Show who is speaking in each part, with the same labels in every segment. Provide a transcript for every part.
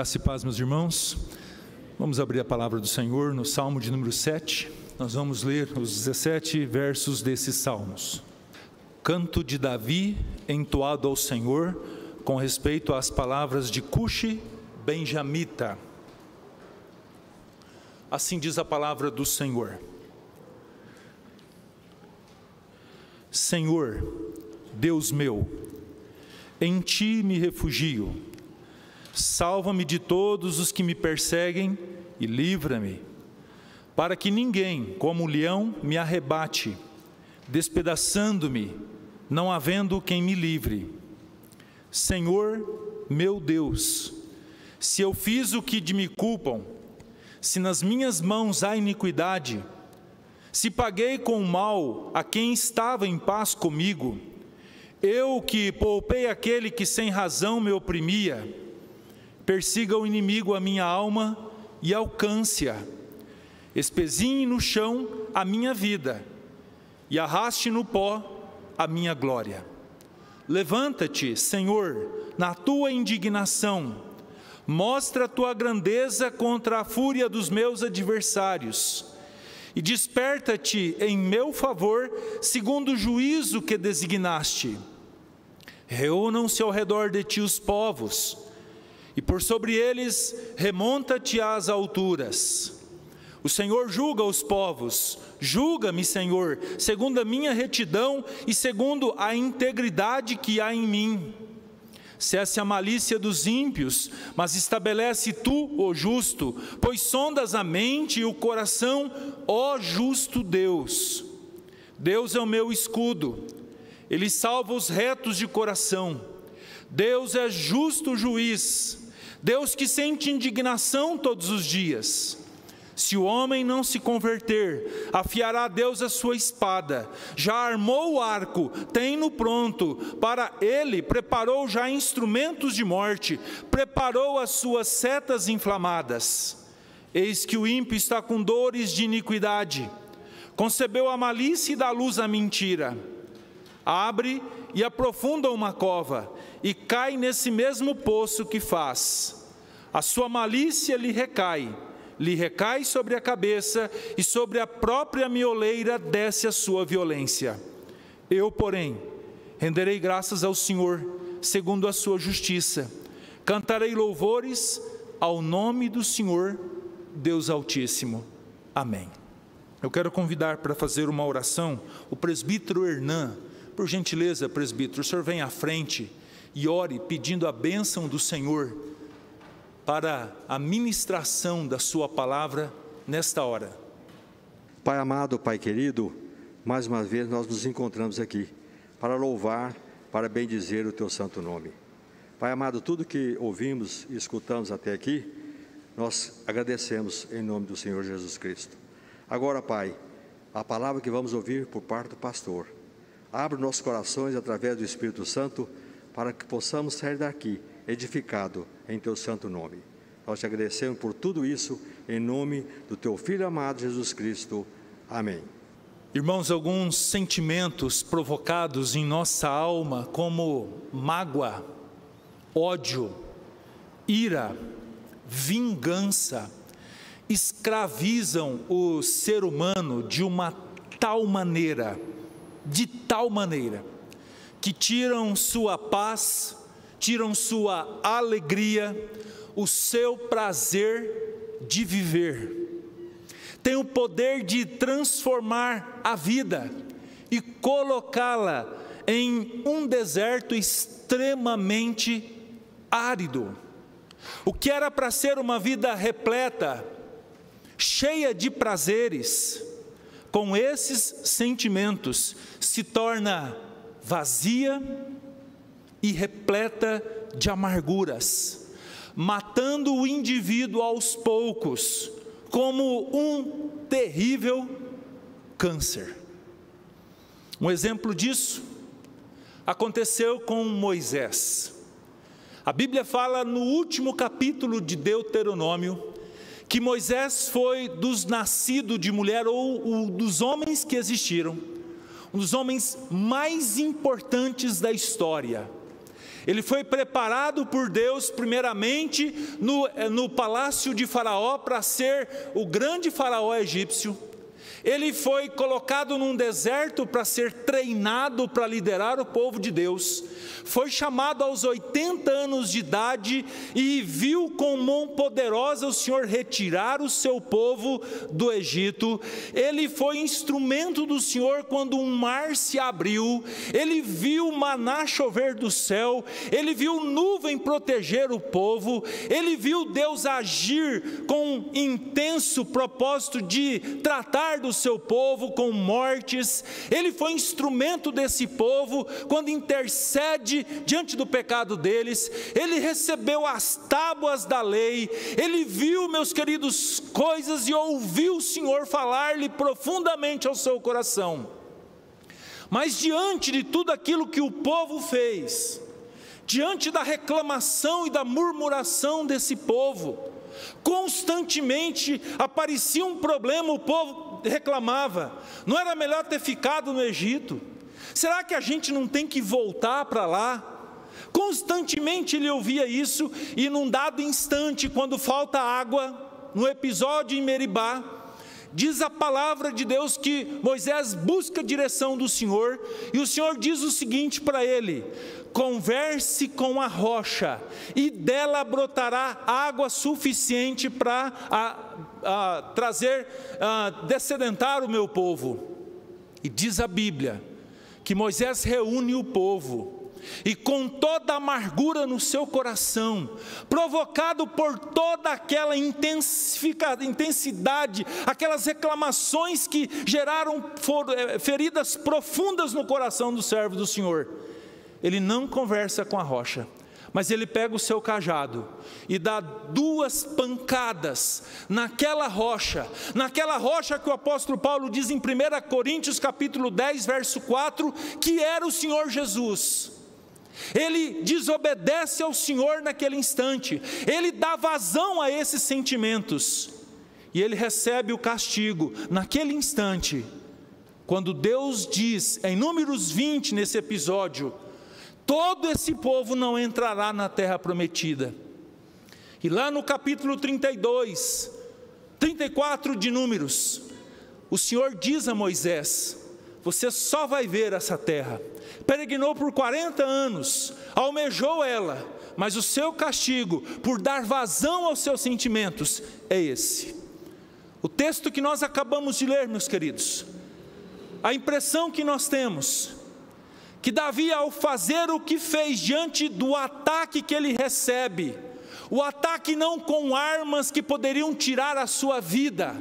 Speaker 1: Graça e paz, meus irmãos. Vamos abrir a palavra do Senhor no Salmo de número 7. Nós vamos ler os 17 versos desses salmos. Canto de Davi, entoado ao Senhor, com respeito às palavras de Cushi, benjamita. Assim diz a palavra do Senhor. Senhor, Deus meu, em Ti me refugio. Salva-me de todos os que me perseguem e livra-me, para que ninguém, como um leão, me arrebate, despedaçando-me, não havendo quem me livre. Senhor, meu Deus, se eu fiz o que de me culpam, se nas minhas mãos há iniquidade, se paguei com o mal a quem estava em paz comigo, eu que poupei aquele que sem razão me oprimia, persiga o inimigo a minha alma e alcance-a, espezinhe no chão a minha vida e arraste no pó a minha glória. Levanta-te, Senhor, na tua indignação, mostra a tua grandeza contra a fúria dos meus adversários, e desperta-te em meu favor, segundo o juízo que designaste. Reúnam-se ao redor de ti os povos, e por sobre eles remonta-te às alturas. O Senhor julga os povos, julga-me, Senhor, segundo a minha retidão e segundo a integridade que há em mim. Cesse a malícia dos ímpios, mas estabelece tu, ó justo, pois sondas a mente e o coração, ó justo Deus. Deus é o meu escudo, Ele salva os retos de coração. Deus é justo juiz, Deus que sente indignação todos os dias. Se o homem não se converter, afiará Deus a sua espada. Já armou o arco, tem-no pronto. Para ele preparou já instrumentos de morte, preparou as suas setas inflamadas. Eis que o ímpio está com dores de iniquidade, concebeu a malícia e dá luz à mentira. Abre e aprofunda uma cova, e cai nesse mesmo poço que faz. A sua malícia lhe recai sobre a cabeça, e sobre a própria mioleira desce a sua violência. Eu, porém, renderei graças ao Senhor, segundo a sua justiça. Cantarei louvores ao nome do Senhor, Deus Altíssimo. Amém. Eu quero convidar para fazer uma oração o presbítero Hernan. Por gentileza, presbítero, o senhor vem à frente e ore pedindo a bênção do Senhor para a ministração da sua palavra nesta hora.
Speaker 2: Pai amado, Pai querido, mais uma vez nós nos encontramos aqui para louvar, para bendizer o teu santo nome. Pai amado, tudo que ouvimos e escutamos até aqui, nós agradecemos em nome do Senhor Jesus Cristo. Agora, Pai, a palavra que vamos ouvir por parte do pastor, abre nossos corações através do Espírito Santo, para que possamos sair daqui edificado em teu santo nome. Nós te agradecemos por tudo isso, em nome do teu Filho amado Jesus Cristo. Amém.
Speaker 1: Irmãos, alguns sentimentos provocados em nossa alma, como mágoa, ódio, ira, vingança, escravizam o ser humano de tal maneira, que tiram sua paz, tiram sua alegria, o seu prazer de viver. Tem o poder de transformar a vida e colocá-la em um deserto extremamente árido. O que era para ser uma vida repleta, cheia de prazeres, com esses sentimentos, se torna vazia e repleta de amarguras, matando o indivíduo aos poucos, como um terrível câncer. Um exemplo disso aconteceu com Moisés. A Bíblia fala no último capítulo de Deuteronômio, que Moisés foi dos nascidos de mulher, ou dos homens que existiram, um dos homens mais importantes da história. Ele foi preparado por Deus, primeiramente, no palácio de Faraó, para ser o grande faraó egípcio. Ele foi colocado num deserto para ser treinado para liderar o povo de Deus. Foi chamado aos 80 anos de idade e viu com mão poderosa o Senhor retirar o seu povo do Egito. Ele foi instrumento do Senhor quando um mar se abriu. Ele viu maná chover do céu. Ele viu nuvem proteger o povo. Ele viu Deus agir com intenso propósito de tratar do seu povo com mortes. Ele foi instrumento desse povo quando intercede diante do pecado deles. Ele recebeu as tábuas da lei. Ele viu, meus queridos, coisas e ouviu o Senhor falar-lhe profundamente ao seu coração. Mas diante de tudo aquilo que o povo fez, diante da reclamação e da murmuração desse povo, constantemente aparecia um problema, o povo reclamava: não era melhor ter ficado no Egito? Será que a gente não tem que voltar para lá? Constantemente ele ouvia isso, e num dado instante, quando falta água, no episódio em Meribá, diz a palavra de Deus que Moisés busca a direção do Senhor, e o Senhor diz o seguinte para ele: converse com a rocha, e dela brotará água suficiente para dessedentar o meu povo. E diz a Bíblia que Moisés reúne o povo, e com toda a amargura no seu coração, provocado por toda aquela intensidade, aquelas reclamações que geraram feridas profundas no coração do servo do Senhor, ele não conversa com a rocha, mas ele pega o seu cajado e dá 2 pancadas naquela rocha que o apóstolo Paulo diz em 1 Coríntios capítulo 10, verso 4, que era o Senhor Jesus. Ele desobedece ao Senhor naquele instante, ele dá vazão a esses sentimentos, e ele recebe o castigo naquele instante, quando Deus diz, em Números 20, nesse episódio: todo esse povo não entrará na terra prometida. E lá no capítulo 32, 34 de Números, o Senhor diz a Moisés: você só vai ver essa terra. Peregrinou por 40 anos, almejou ela, mas o seu castigo por dar vazão aos seus sentimentos é esse. O texto que nós acabamos de ler, meus queridos, a impressão que nós temos, que Davi, ao fazer o que fez diante do ataque que ele recebe, o ataque não com armas que poderiam tirar a sua vida,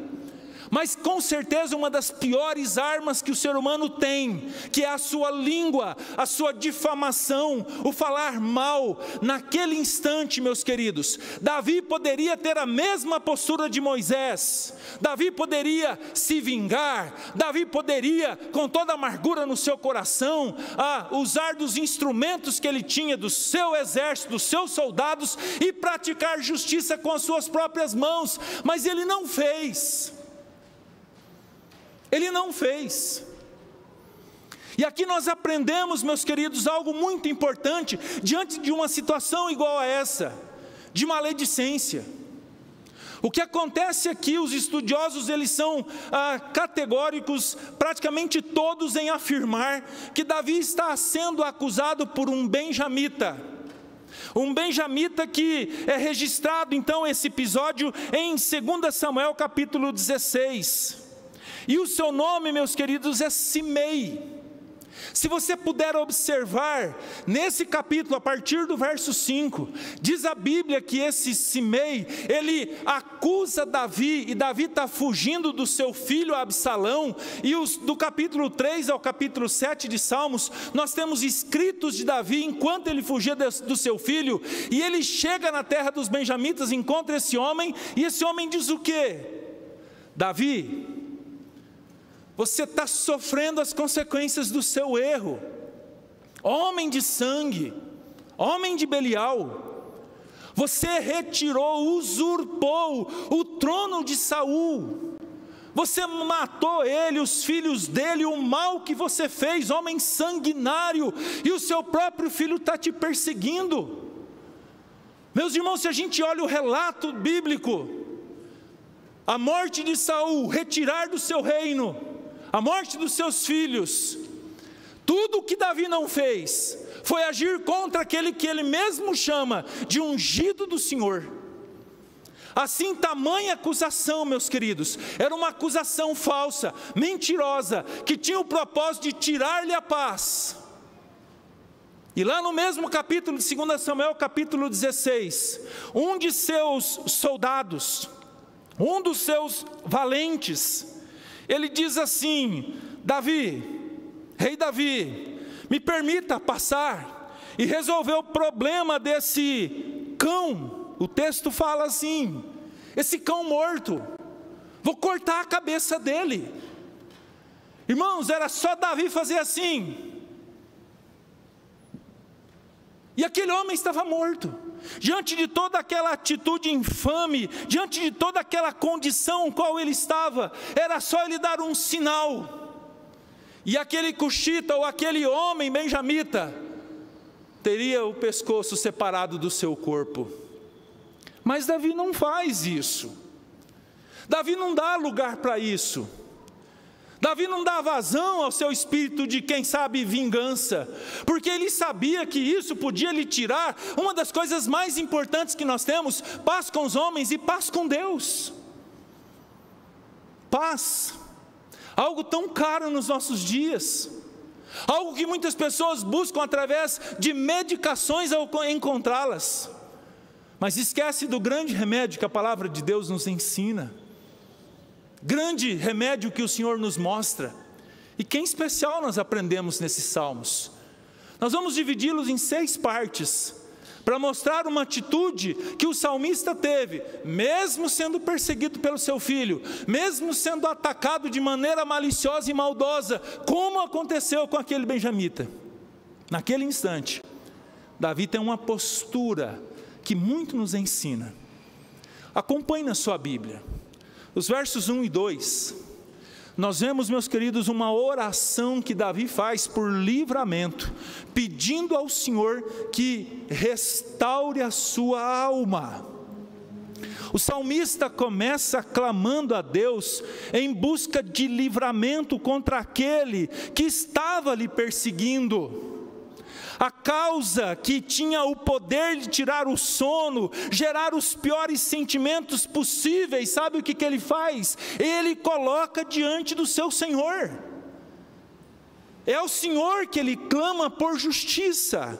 Speaker 1: mas com certeza uma das piores armas que o ser humano tem, que é a sua língua, a sua difamação, o falar mal. Naquele instante, meus queridos, Davi poderia ter a mesma postura de Moisés, Davi poderia se vingar, Davi poderia, com toda a amargura no seu coração, usar dos instrumentos que ele tinha, do seu exército, dos seus soldados, e praticar justiça com as suas próprias mãos, mas ele não fez. Ele não fez. E aqui nós aprendemos, meus queridos, algo muito importante, diante de uma situação igual a essa, de maledicência. O que acontece aqui, os estudiosos, eles são categóricos, praticamente todos, em afirmar que Davi está sendo acusado por um benjamita. Um benjamita que é registrado, então, esse episódio em 2 Samuel capítulo 16. E o seu nome, meus queridos, é Simei. Se você puder observar, nesse capítulo, a partir do verso 5, diz a Bíblia que esse Simei, ele acusa Davi, e Davi está fugindo do seu filho Absalão, e do capítulo 3 ao capítulo 7 de Salmos, nós temos escritos de Davi, enquanto ele fugia do seu filho, e ele chega na terra dos benjamitas, encontra esse homem, e esse homem diz o quê? Davi, você está sofrendo as consequências do seu erro, homem de sangue, homem de Belial. Você retirou, usurpou o trono de Saul. você matou ele, os filhos dele, o mal que você fez, homem sanguinário, e o seu próprio filho está te perseguindo. Meus irmãos, se a gente olha o relato bíblico, a morte de Saul, retirar do seu reino, a morte dos seus filhos, tudo o que Davi não fez, foi agir contra aquele que ele mesmo chama de ungido do Senhor. Assim, tamanha acusação, meus queridos, era uma acusação falsa, mentirosa, que tinha o propósito de tirar-lhe a paz. E lá no mesmo capítulo de 2 Samuel, capítulo 16, um de seus soldados, um dos seus valentes, ele diz assim: Davi, rei Davi, me permita passar e resolver o problema desse cão. O texto fala assim: esse cão morto, vou cortar a cabeça dele. Irmãos, era só Davi fazer assim, e aquele homem estava morto. Diante de toda aquela atitude infame, diante de toda aquela condição em qual ele estava, era só ele dar um sinal, e aquele cuxita, ou aquele homem benjamita, teria o pescoço separado do seu corpo. Mas Davi não faz isso. Davi não dá lugar para isso. Davi não dá vazão ao seu espírito de, quem sabe, vingança, porque ele sabia que isso podia lhe tirar uma das coisas mais importantes que nós temos: paz com os homens e paz com Deus. Paz, algo tão caro nos nossos dias, algo que muitas pessoas buscam através de medicações ao encontrá-las, mas esquece do grande remédio que a palavra de Deus nos ensina, grande remédio que o Senhor nos mostra, e que em especial nós aprendemos nesses salmos. Nós vamos dividi-los em 6 partes, para mostrar uma atitude que o salmista teve, mesmo sendo perseguido pelo seu filho, mesmo sendo atacado de maneira maliciosa e maldosa, como aconteceu com aquele benjamita. Naquele instante, Davi tem uma postura que muito nos ensina. Acompanhe na sua Bíblia, os versos 1 e 2, nós vemos, meus queridos, uma oração que Davi faz por livramento, pedindo ao Senhor que restaure a sua alma. O salmista começa clamando a Deus em busca de livramento contra aquele que estava lhe perseguindo. A causa que tinha o poder de tirar o sono, gerar os piores sentimentos possíveis, sabe o que ele faz? Ele coloca diante do seu Senhor. É ao Senhor que ele clama por justiça.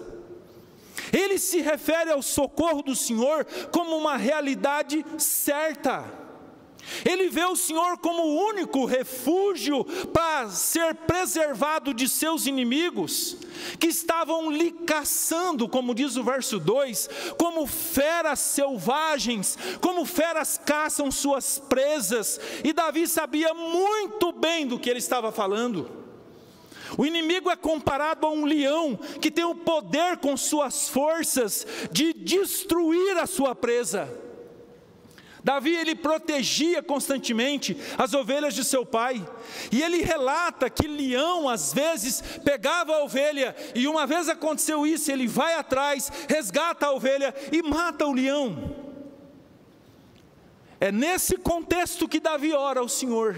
Speaker 1: Ele se refere ao socorro do Senhor como uma realidade certa. Ele vê o Senhor como o único refúgio para ser preservado de seus inimigos, que estavam lhe caçando, como diz o verso 2, como feras selvagens, como feras caçam suas presas, e Davi sabia muito bem do que ele estava falando. O inimigo é comparado a um leão, que tem o poder com suas forças de destruir a sua presa. Davi, ele protegia constantemente as ovelhas de seu pai, e ele relata que leão às vezes pegava a ovelha, e uma vez aconteceu isso, ele vai atrás, resgata a ovelha e mata o leão. É nesse contexto que Davi ora ao Senhor,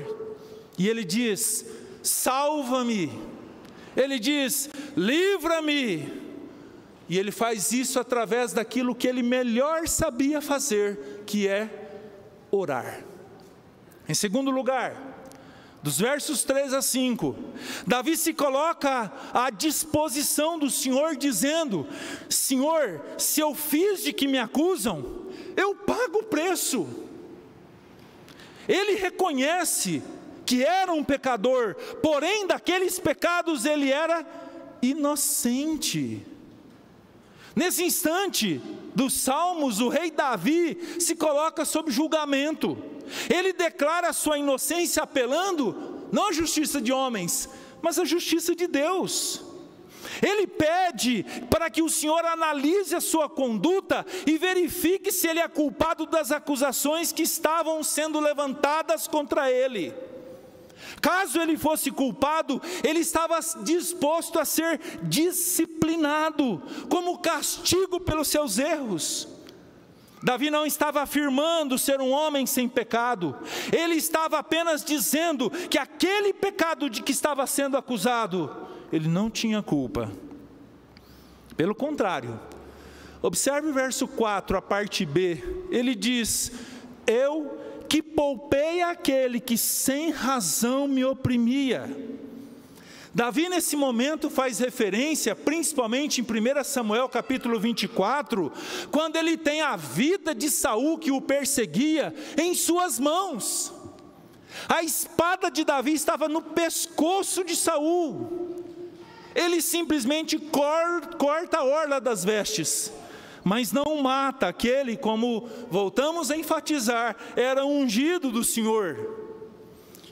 Speaker 1: e ele diz: salva-me, ele diz: livra-me, e ele faz isso através daquilo que ele melhor sabia fazer, que é orar. Em segundo lugar, dos versos 3 a 5, Davi se coloca à disposição do Senhor, dizendo: Senhor, se eu fiz de que me acusam, eu pago o preço. Ele reconhece que era um pecador, porém daqueles pecados ele era inocente. Nesse instante dos Salmos, o rei Davi se coloca sob julgamento. Ele declara a sua inocência apelando não à justiça de homens, mas à justiça de Deus. Ele pede para que o Senhor analise a sua conduta e verifique se ele é culpado das acusações que estavam sendo levantadas contra ele. Caso ele fosse culpado, ele estava disposto a ser disciplinado como castigo pelos seus erros. Davi não estava afirmando ser um homem sem pecado, ele estava apenas dizendo que aquele pecado de que estava sendo acusado, ele não tinha culpa. Pelo contrário, observe o verso 4, a parte B, ele diz: eu que poupei aquele que sem razão me oprimia. Davi nesse momento faz referência, principalmente em 1 Samuel capítulo 24, quando ele tem a vida de Saul que o perseguia em suas mãos. A espada de Davi estava no pescoço de Saul. Ele simplesmente corta a orla das vestes, mas não mata aquele, como voltamos a enfatizar, era ungido do Senhor.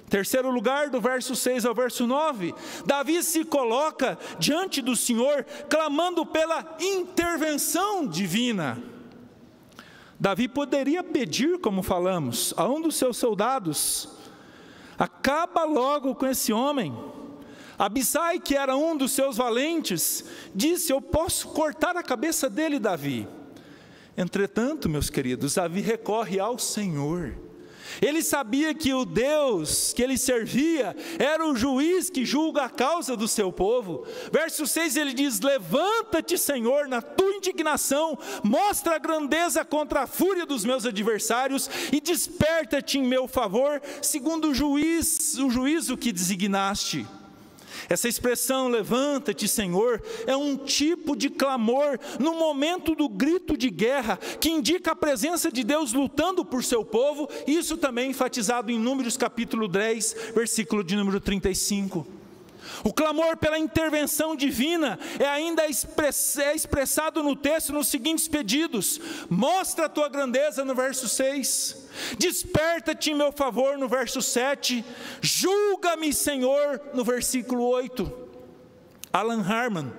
Speaker 1: Terceiro lugar, do verso 6 ao verso 9, Davi se coloca diante do Senhor, clamando pela intervenção divina. Davi poderia pedir, como falamos, a um dos seus soldados: acaba logo com esse homem. Abisai, que era um dos seus valentes, disse: eu posso cortar a cabeça dele, Davi. Entretanto, meus queridos, Davi recorre ao Senhor. Ele sabia que o Deus que ele servia era o juiz que julga a causa do seu povo. Verso 6 ele diz: levanta-te, Senhor, na tua indignação, mostra a grandeza contra a fúria dos meus adversários e desperta-te em meu favor, segundo o juízo que designaste. Essa expressão, levanta-te, Senhor, é um tipo de clamor no momento do grito de guerra, que indica a presença de Deus lutando por seu povo. Isso também enfatizado em Números capítulo 10, versículo de número 35. O clamor pela intervenção divina é ainda expressado no texto nos seguintes pedidos: mostra a tua grandeza, no verso 6, desperta-te em meu favor, no verso 7, julga-me, Senhor, no versículo 8. Alan Harmon,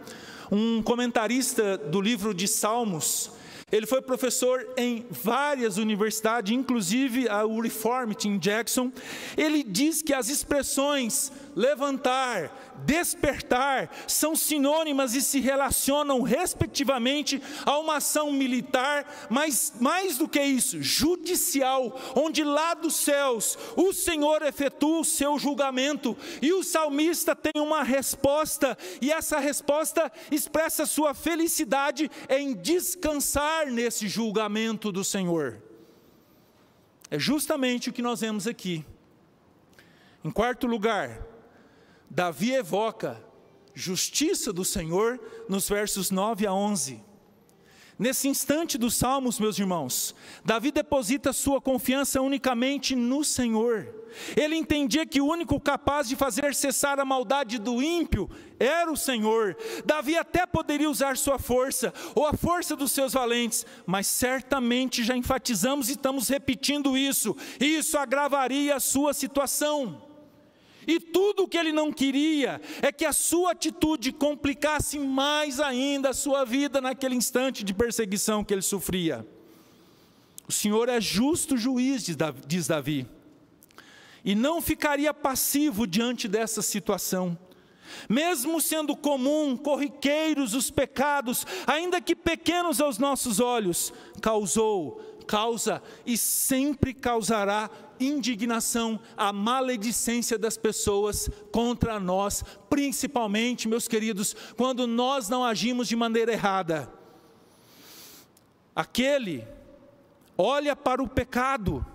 Speaker 1: um comentarista do livro de Salmos, ele foi professor em várias universidades, inclusive a Reformed em Jackson. Ele diz que as expressões levantar, despertar, são sinônimas e se relacionam respectivamente a uma ação militar, mas mais do que isso, judicial, onde lá dos céus o Senhor efetua o seu julgamento, e o salmista tem uma resposta, e essa resposta expressa sua felicidade em descansar nesse julgamento do Senhor. É justamente o que nós vemos aqui. Em quarto lugar, Davi evoca justiça do Senhor nos versos 9 a 11. Nesse instante dos Salmos, meus irmãos, Davi deposita sua confiança unicamente no Senhor. Ele entendia que o único capaz de fazer cessar a maldade do ímpio era o Senhor. Davi até poderia usar sua força, ou a força dos seus valentes, mas certamente já enfatizamos e estamos repetindo isso agravaria a sua situação. E tudo o que ele não queria é que a sua atitude complicasse mais ainda a sua vida naquele instante de perseguição que ele sofria. O Senhor é justo juiz, diz Davi, e não ficaria passivo diante dessa situação. Mesmo sendo comum, corriqueiros os pecados, ainda que pequenos aos nossos olhos, causa e sempre causará indignação, a maledicência das pessoas contra nós, principalmente, meus queridos, quando nós não agimos de maneira errada. Aquele olha para o pecado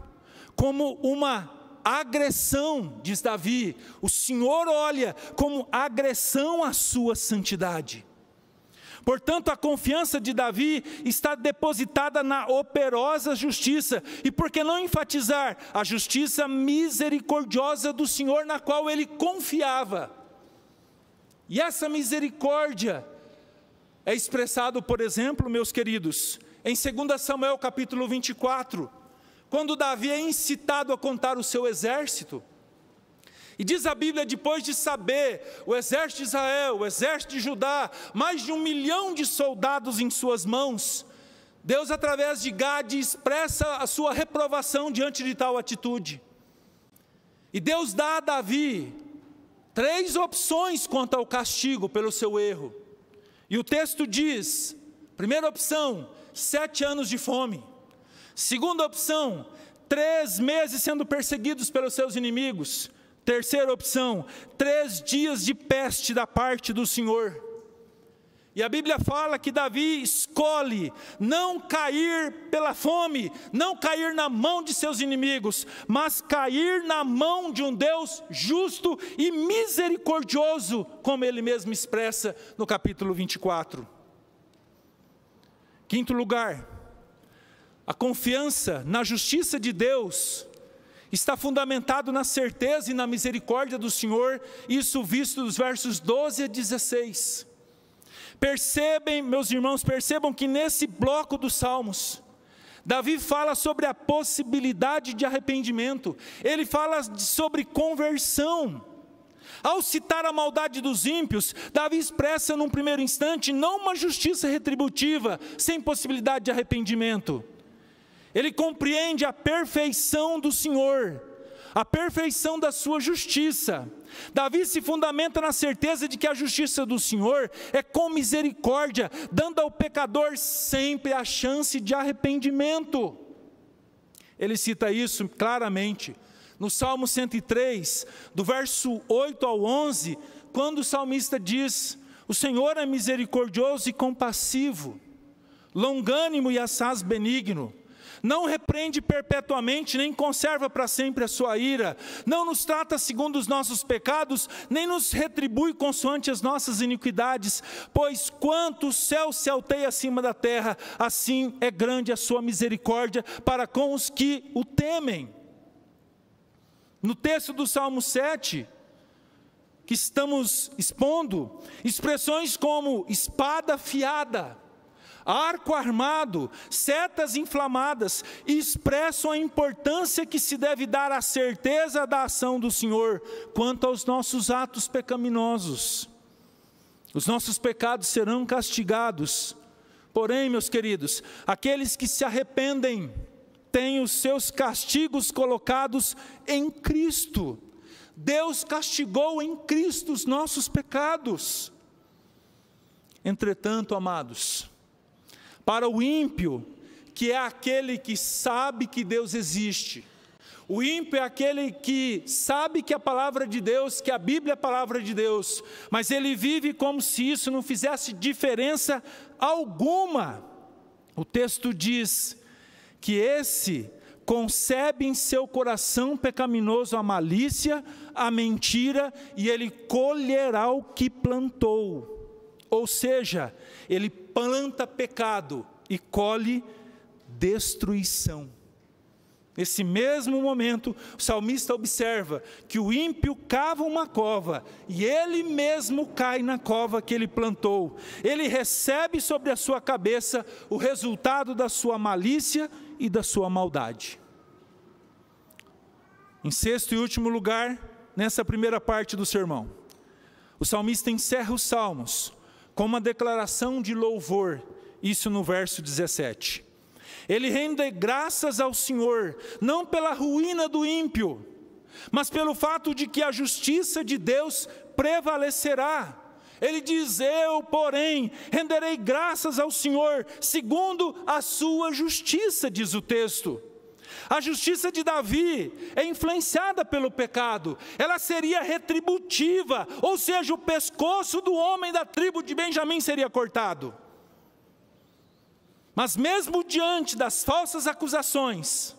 Speaker 1: como uma agressão, diz Davi, o Senhor olha como agressão à sua santidade. Portanto, a confiança de Davi está depositada na operosa justiça, e por que não enfatizar a justiça misericordiosa do Senhor na qual ele confiava. E essa misericórdia é expressado, por exemplo, meus queridos, em 2 Samuel capítulo 24, quando Davi é incitado a contar o seu exército, E diz a Bíblia, depois de saber o exército de Israel, o exército de Judá, mais de 1 milhão de soldados em suas mãos, Deus, através de Gade, expressa a sua reprovação diante de tal atitude. E Deus dá a Davi 3 opções quanto ao castigo pelo seu erro. E o texto diz: primeira opção, 7 anos de fome. Segunda opção, 3 meses sendo perseguidos pelos seus inimigos. Terceira opção, 3 dias de peste da parte do Senhor. E a Bíblia fala que Davi escolhe não cair pela fome, não cair na mão de seus inimigos, mas cair na mão de um Deus justo e misericordioso, como ele mesmo expressa no capítulo 24. Quinto lugar, a confiança na justiça de Deus está fundamentado na certeza e na misericórdia do Senhor, isso visto dos versos 12 a 16. Percebem, meus irmãos, percebam que nesse bloco dos Salmos, Davi fala sobre a possibilidade de arrependimento, ele fala sobre conversão. Ao citar a maldade dos ímpios, Davi expressa num primeiro instante, não uma justiça retributiva, sem possibilidade de arrependimento. Ele compreende a perfeição do Senhor, a perfeição da sua justiça. Davi se fundamenta na certeza de que a justiça do Senhor é com misericórdia, dando ao pecador sempre a chance de arrependimento. Ele cita isso claramente no Salmo 103, do verso 8 ao 11, quando o salmista diz: o Senhor é misericordioso e compassivo, longânimo e assaz benigno, não repreende perpetuamente, nem conserva para sempre a sua ira, não nos trata segundo os nossos pecados, nem nos retribui consoante as nossas iniquidades, pois quanto o céu se alteia acima da terra, assim é grande a sua misericórdia para com os que o temem. No texto do Salmo 7, que estamos expondo, expressões como espada afiada, arco armado, setas inflamadas, expressam a importância que se deve dar à certeza da ação do Senhor quanto aos nossos atos pecaminosos. Os nossos pecados serão castigados, porém, meus queridos, aqueles que se arrependem têm os seus castigos colocados em Cristo. Deus castigou em Cristo os nossos pecados. Entretanto, amados, para o ímpio, que é aquele que sabe que Deus existe, o ímpio é aquele que sabe que a palavra de Deus, que a Bíblia é a palavra de Deus, mas ele vive como se isso não fizesse diferença alguma. O texto diz que esse concebe em seu coração pecaminoso a malícia, a mentira, e ele colherá o que plantou. Ou seja, ele planta pecado e colhe destruição. Nesse mesmo momento, o salmista observa que o ímpio cava uma cova e ele mesmo cai na cova que ele plantou. Ele recebe sobre a sua cabeça o resultado da sua malícia e da sua maldade. Em sexto e último lugar, nessa primeira parte do sermão, o salmista encerra os salmos com uma declaração de louvor, isso no verso 17. Ele rende graças ao Senhor, não pela ruína do ímpio, mas pelo fato de que a justiça de Deus prevalecerá. Ele diz: eu, porém, renderei graças ao Senhor, segundo a sua justiça, diz o texto. A justiça de Davi é influenciada pelo pecado, ela seria retributiva, ou seja, o pescoço do homem da tribo de Benjamim seria cortado. Mas mesmo diante das falsas acusações,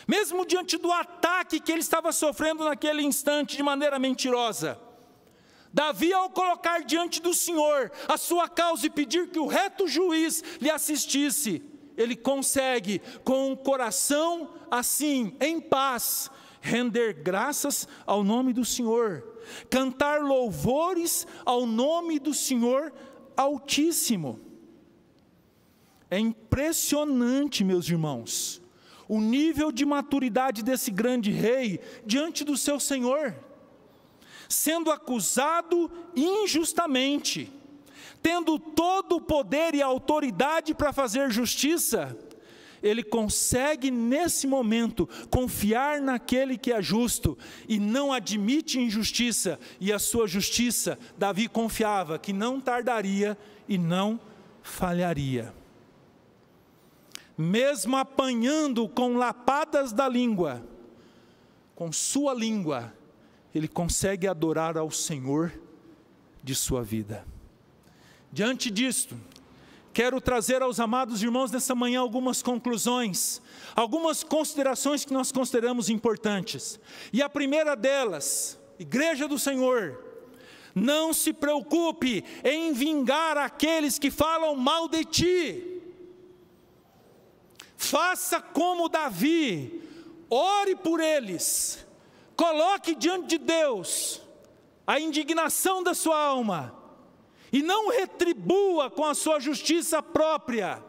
Speaker 1: mesmo diante do ataque que ele estava sofrendo naquele instante de maneira mentirosa, Davi, ao colocar diante do Senhor a sua causa e pedir que o reto juiz lhe assistisse, ele consegue, com o coração assim, em paz, render graças ao nome do Senhor, cantar louvores ao nome do Senhor Altíssimo. É impressionante, meus irmãos, o nível de maturidade desse grande rei diante do seu Senhor. sendo acusado injustamente, tendo todo o poder e autoridade para fazer justiça, ele consegue nesse momento confiar naquele que é justo e não admite injustiça, e a sua justiça, Davi confiava que não tardaria e não falharia. Mesmo apanhando com lapadas da língua, com sua língua, ele consegue adorar ao Senhor de sua vida. Diante disto, quero trazer aos amados irmãos nessa manhã algumas conclusões, algumas considerações que nós consideramos importantes. E a primeira delas, Igreja do Senhor, não se preocupe em vingar aqueles que falam mal de ti. Faça como Davi, ore por eles, coloque diante de Deus a indignação da sua alma, e não retribua com a sua justiça própria.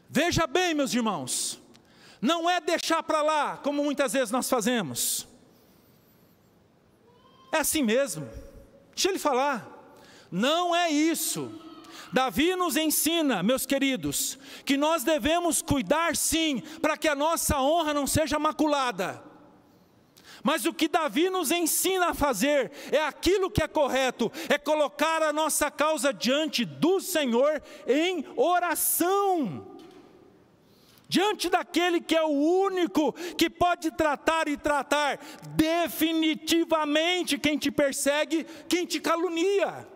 Speaker 1: Veja bem, meus irmãos, não é deixar para lá, como muitas vezes nós fazemos. É assim mesmo, deixa ele falar. Não é isso. Davi nos ensina, meus queridos, que nós devemos cuidar sim, para que a nossa honra não seja maculada. Mas o que Davi nos ensina a fazer é aquilo que é correto, é colocar a nossa causa diante do Senhor em oração, diante daquele que é o único que pode tratar e tratar definitivamente quem te persegue, quem te calunia.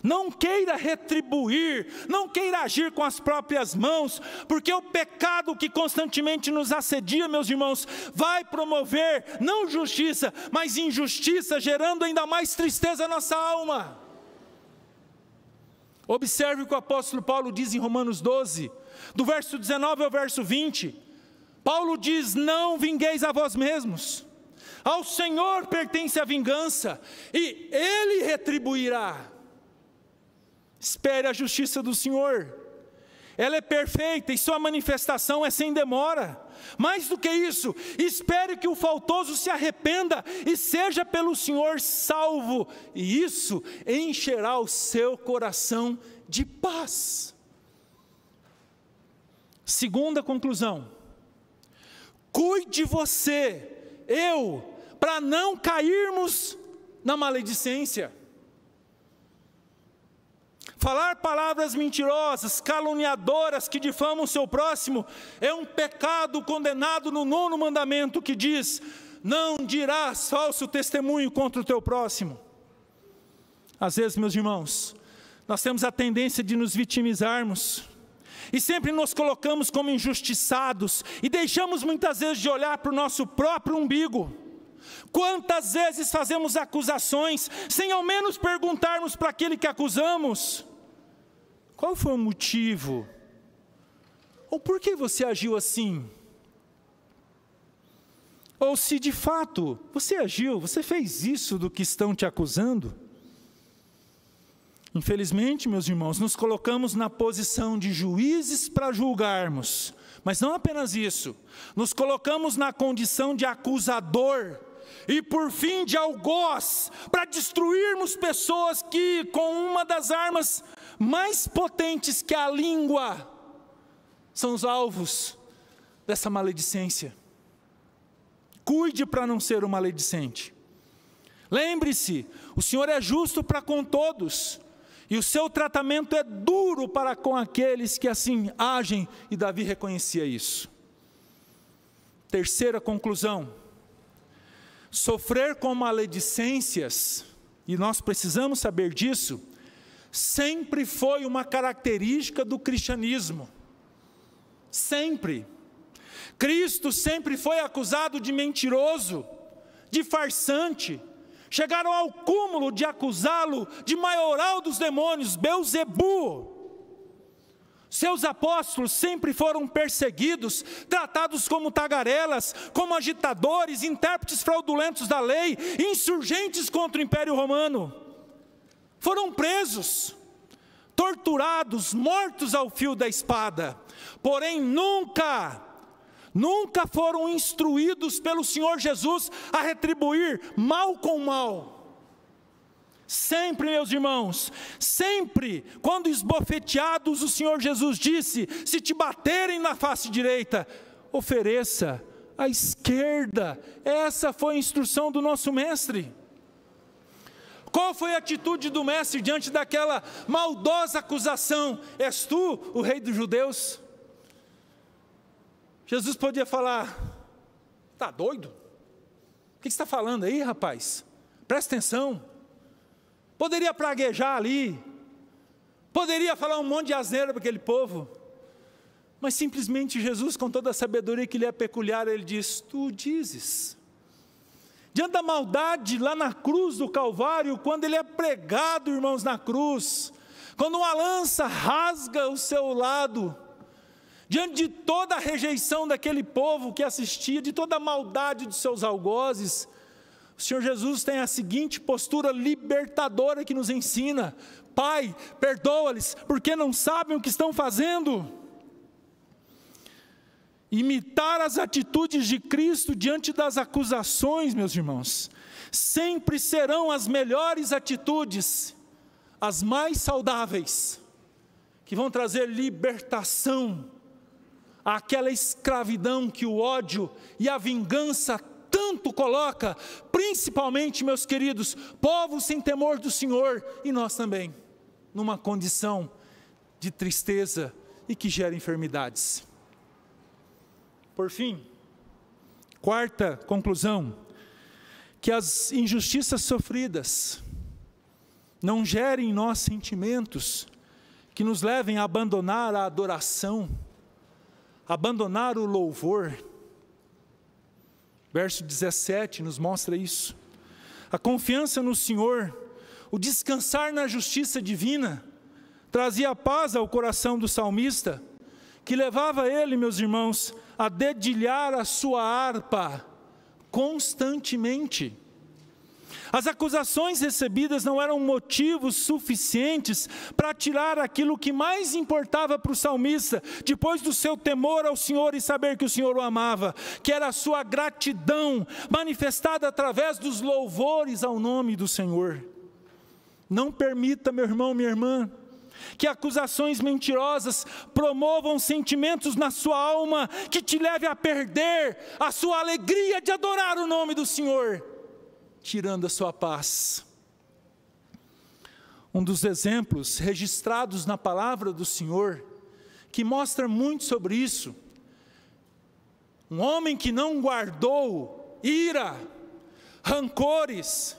Speaker 1: Não queira retribuir, não queira agir com as próprias mãos, porque o pecado que constantemente nos assedia, meus irmãos, vai promover não justiça, mas injustiça, gerando ainda mais tristeza à nossa alma. Observe o que o apóstolo Paulo diz em Romanos 12, do verso 19 ao verso 20. Paulo diz: não vingueis a vós mesmos, ao Senhor pertence a vingança, e Ele retribuirá. Espere a justiça do Senhor, ela é perfeita e sua manifestação é sem demora. Mais do que isso, espere que o faltoso se arrependa e seja pelo Senhor salvo, e isso encherá o seu coração de paz. Segunda conclusão: cuide você, para não cairmos na maledicência. Falar palavras mentirosas, caluniadoras, que difamam o seu próximo, é um pecado condenado no 9º mandamento, que diz: não dirás falso testemunho contra o teu próximo. Às vezes, meus irmãos, nós temos a tendência de nos vitimizarmos, e sempre nos colocamos como injustiçados, e deixamos muitas vezes de olhar para o nosso próprio umbigo. Quantas vezes fazemos acusações, sem ao menos perguntarmos para aquele que acusamos: qual foi o motivo? Ou por que você agiu assim? Ou se de fato você agiu, você fez isso do que estão te acusando? Infelizmente, meus irmãos, nos colocamos na posição de juízes para julgarmos, mas não apenas isso, nos colocamos na condição de acusador, e por fim de algoz, para destruirmos pessoas que, com uma das armas mais potentes, que é a língua, são os alvos dessa maledicência. Cuide para não ser um maledicente. Lembre-se, o Senhor é justo para com todos, e o seu tratamento é duro para com aqueles que assim agem, e Davi reconhecia isso. Terceira conclusão: sofrer com maledicências, e nós precisamos saber disso, sempre foi uma característica do cristianismo. Sempre. Cristo sempre foi acusado de mentiroso, de farsante. Chegaram ao cúmulo de acusá-lo de maioral dos demônios, Belzebu. Seus apóstolos sempre foram perseguidos, tratados como tagarelas, como agitadores, intérpretes fraudulentos da lei, insurgentes contra o Império Romano. Foram presos, torturados, mortos ao fio da espada. Porém, nunca nunca foram instruídos pelo Senhor Jesus a retribuir mal com mal. Sempre, meus irmãos, sempre, quando esbofeteados, o Senhor Jesus disse: se te baterem na face direita, ofereça a esquerda. Essa foi a instrução do nosso mestre. Qual foi a atitude do mestre diante daquela maldosa acusação? És tu o rei dos judeus? Jesus podia falar: está doido? O que você está falando aí, rapaz? Presta atenção. Poderia praguejar ali, poderia falar um monte de asneira para aquele povo, mas simplesmente Jesus, com toda a sabedoria que lhe é peculiar, ele diz: tu dizes. Diante da maldade lá na cruz do Calvário, quando ele é pregado, irmãos, na cruz, quando uma lança rasga o seu lado, diante de toda a rejeição daquele povo que assistia, de toda a maldade dos seus algozes, o Senhor Jesus tem a seguinte postura libertadora que nos ensina: Pai, perdoa-lhes, porque não sabem o que estão fazendo. Imitar as atitudes de Cristo diante das acusações, meus irmãos, sempre serão as melhores atitudes, as mais saudáveis, que vão trazer libertação àquela escravidão que o ódio e a vingança tanto coloca, principalmente, meus queridos, povos sem temor do Senhor, e nós também, numa condição de tristeza e que gera enfermidades. Por fim, quarta conclusão, que as injustiças sofridas não gerem em nós sentimentos que nos levem a abandonar a adoração, abandonar o louvor. Verso 17 nos mostra isso. A confiança no Senhor, o descansar na justiça divina, trazia paz ao coração do salmista, que levava ele, meus irmãos, a dedilhar a sua harpa constantemente. As acusações recebidas não eram motivos suficientes para tirar aquilo que mais importava para o salmista, depois do seu temor ao Senhor e saber que o Senhor o amava, que era a sua gratidão, manifestada através dos louvores ao nome do Senhor. Não permita, meu irmão, minha irmã, que acusações mentirosas promovam sentimentos na sua alma, que te leve a perder a sua alegria de adorar o nome do Senhor, tirando a sua paz. Um dos exemplos registrados na palavra do Senhor, que mostra muito sobre isso, um homem que não guardou ira, rancores,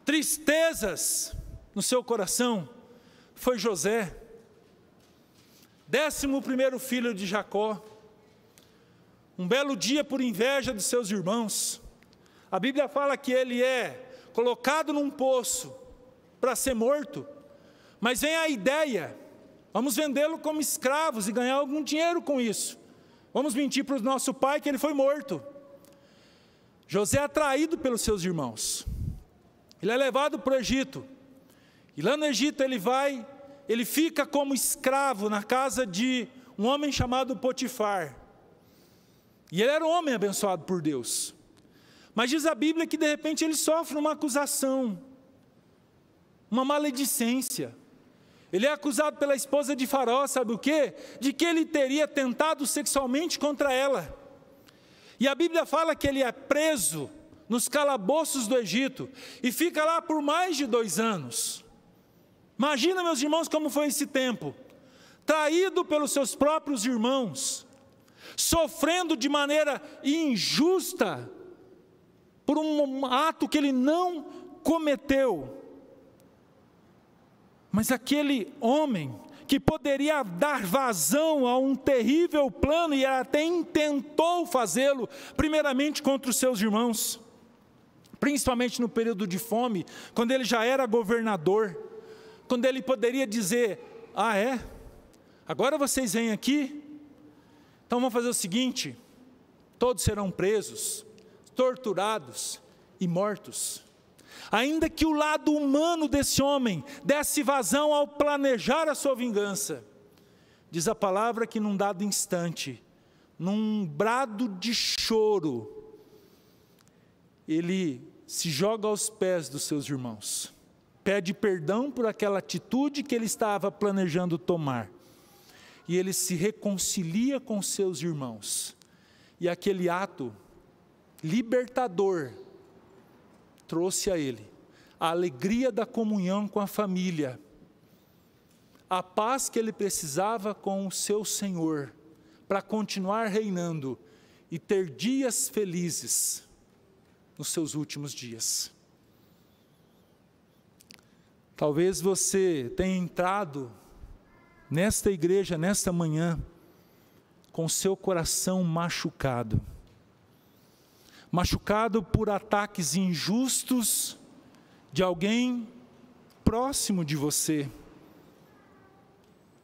Speaker 1: tristezas no seu coração, foi José, 11º filho de Jacó. Um belo dia, por inveja dos seus irmãos, a Bíblia fala que ele é colocado num poço para ser morto, mas vem a ideia: vamos vendê-lo como escravos e ganhar algum dinheiro com isso. Vamos mentir para o nosso pai que ele foi morto. José é atraído pelos seus irmãos, ele é levado para o Egito, e lá no Egito ele fica como escravo na casa de um homem chamado Potifar, e ele era um homem abençoado por Deus. Mas diz a Bíblia que de repente ele sofre uma acusação, uma maledicência. Ele é acusado pela esposa de Faraó, sabe o quê? De que ele teria tentado sexualmente contra ela. E a Bíblia fala que ele é preso nos calabouços do Egito, e fica lá por mais de 2 anos. Imagina, meus irmãos, como foi esse tempo. Traído pelos seus próprios irmãos, sofrendo de maneira injusta, por um ato que ele não cometeu. Mas aquele homem que poderia dar vazão a um terrível plano, e até intentou fazê-lo, primeiramente contra os seus irmãos, principalmente no período de fome, quando ele já era governador, quando ele poderia dizer: ah é? Agora vocês vêm aqui? Então vamos fazer o seguinte: todos serão presos, torturados e mortos. Ainda que o lado humano desse homem desse vazão ao planejar a sua vingança, diz a palavra que num dado instante, num brado de choro, ele se joga aos pés dos seus irmãos, pede perdão por aquela atitude que ele estava planejando tomar, e ele se reconcilia com seus irmãos, e aquele ato libertador trouxe a ele a alegria da comunhão com a família, a paz que ele precisava com o seu Senhor, para continuar reinando e ter dias felizes nos seus últimos dias. Talvez você tenha entrado nesta igreja, nesta manhã, com seu coração machucado por ataques injustos de alguém próximo de você,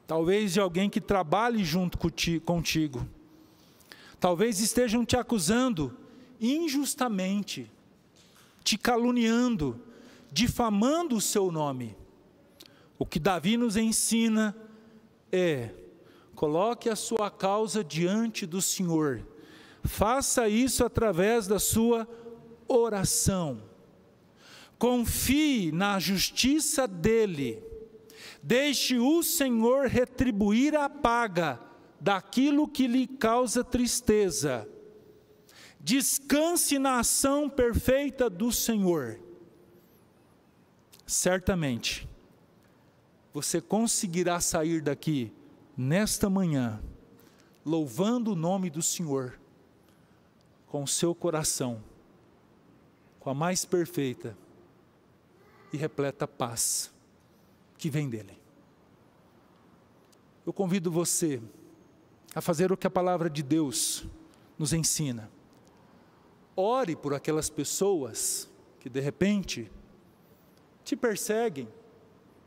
Speaker 1: talvez de alguém que trabalhe junto contigo, talvez estejam te acusando injustamente, te caluniando, difamando o seu nome. O que Davi nos ensina é: coloque a sua causa diante do Senhor, faça isso através da sua oração, confie na justiça dEle, deixe o Senhor retribuir a paga daquilo que lhe causa tristeza, descanse na ação perfeita do Senhor. Certamente, você conseguirá sair daqui, nesta manhã, louvando o nome do Senhor, com o seu coração, com a mais perfeita e repleta paz que vem dEle. Eu convido você a fazer o que a palavra de Deus nos ensina. Ore por aquelas pessoas que de repente te perseguem,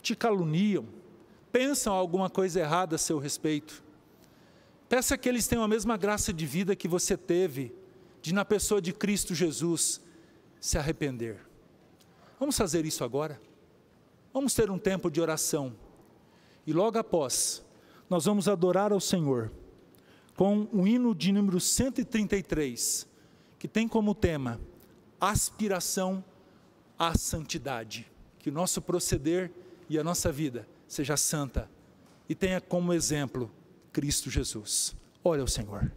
Speaker 1: te caluniam, pensam alguma coisa errada a seu respeito. Peça que eles tenham a mesma graça de vida que você teve, de na pessoa de Cristo Jesus se arrepender. Vamos fazer isso agora? Vamos ter um tempo de oração. E logo após, nós vamos adorar ao Senhor com o hino de número 133, que tem como tema aspiração à santidade. Que o nosso proceder e a nossa vida seja santa e tenha como exemplo Cristo Jesus. Ore ao Senhor.